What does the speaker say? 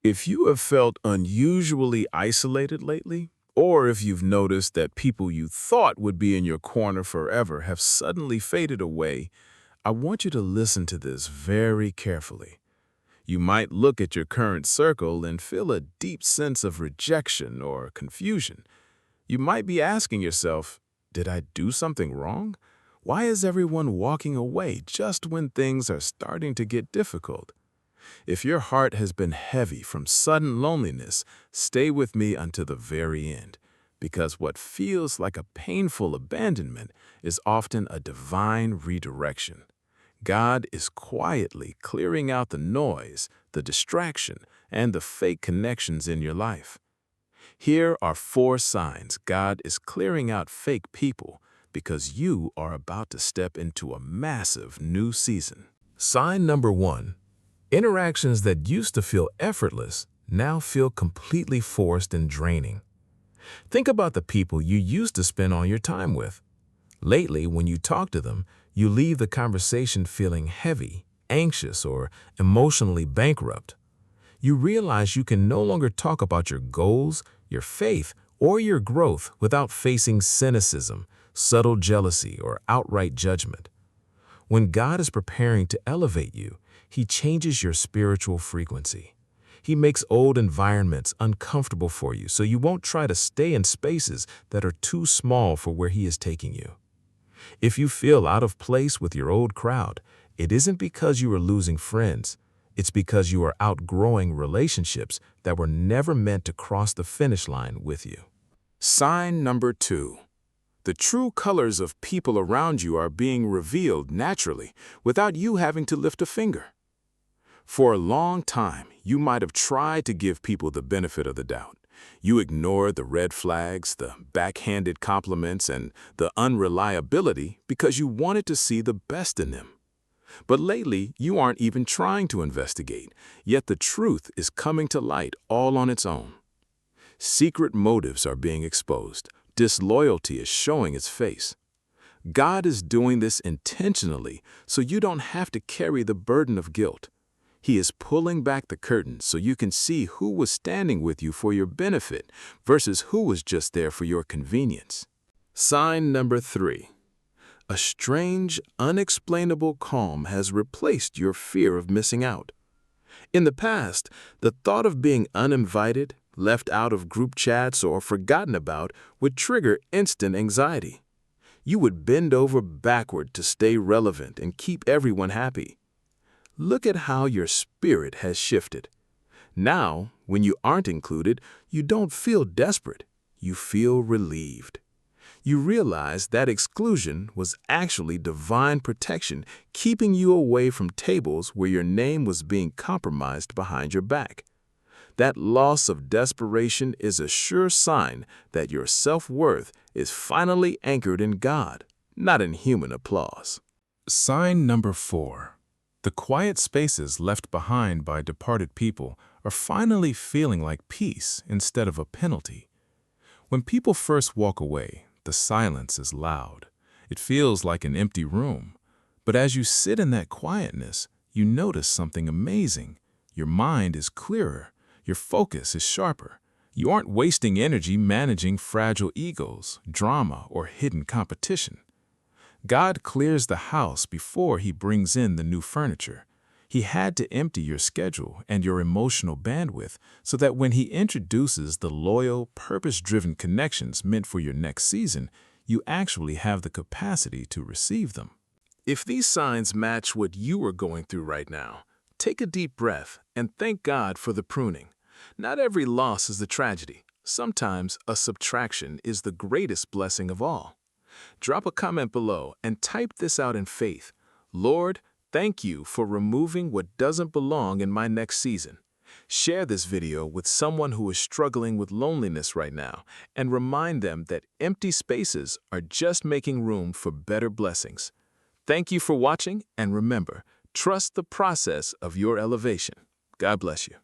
If you have felt unusually isolated lately, or if you've noticed that people you thought would be in your corner forever have suddenly faded away, I want you to listen to this very carefully. You might look at your current circle and feel a deep sense of rejection or confusion. You might be asking yourself, did I do something wrong? Why is everyone walking away just when things are starting to get difficult? If your heart has been heavy from sudden loneliness, stay with me until the very end, because what feels like a painful abandonment is often a divine redirection. God is quietly clearing out the noise, the distraction, and the fake connections in your life. Here are 4 signs God is clearing out fake people because you are about to step into a massive new season. Sign number 1. Interactions that used to feel effortless now feel completely forced and draining. Think about the people you used to spend all your time with. Lately, when you talk to them, you leave the conversation feeling heavy, anxious, or emotionally bankrupt. You realize you can no longer talk about your goals, your faith, or your growth without facing cynicism, subtle jealousy, or outright judgment. When God is preparing to elevate you, He changes your spiritual frequency. He makes old environments uncomfortable for you so you won't try to stay in spaces that are too small for where He is taking you. If you feel out of place with your old crowd, it isn't because you are losing friends. It's because you are outgrowing relationships that were never meant to cross the finish line with you. Sign number 2. The true colors of people around you are being revealed naturally without you having to lift a finger. For a long time, you might have tried to give people the benefit of the doubt. You ignored the red flags, the backhanded compliments, and the unreliability because you wanted to see the best in them. But lately, you aren't even trying to investigate, yet the truth is coming to light all on its own. Secret motives are being exposed. Disloyalty is showing its face. God is doing this intentionally so you don't have to carry the burden of guilt. He is pulling back the curtain so you can see who was standing with you for your benefit versus who was just there for your convenience. Sign number 3. A strange, unexplainable calm has replaced your fear of missing out. In the past, the thought of being uninvited, left out of group chats, or forgotten about would trigger instant anxiety. You would bend over backward to stay relevant and keep everyone happy. Look at how your spirit has shifted. Now, when you aren't included, you don't feel desperate. You feel relieved. You realize that exclusion was actually divine protection, keeping you away from tables where your name was being compromised behind your back. That loss of desperation is a sure sign that your self-worth is finally anchored in God, not in human applause. Sign number 4. The quiet spaces left behind by departed people are finally feeling like peace instead of a penalty. When people first walk away, the silence is loud. It feels like an empty room. But as you sit in that quietness, you notice something amazing. Your mind is clearer. Your focus is sharper. You aren't wasting energy managing fragile egos, drama, or hidden competition. God clears the house before He brings in the new furniture. He had to empty your schedule and your emotional bandwidth so that when He introduces the loyal, purpose-driven connections meant for your next season, you actually have the capacity to receive them. If these signs match what you are going through right now, take a deep breath and thank God for the pruning. Not every loss is a tragedy. Sometimes a subtraction is the greatest blessing of all. Drop a comment below and type this out in faith. Lord, thank you for removing what doesn't belong in my next season. Share this video with someone who is struggling with loneliness right now and remind them that empty spaces are just making room for better blessings. Thank you for watching, and remember, trust the process of your elevation. God bless you.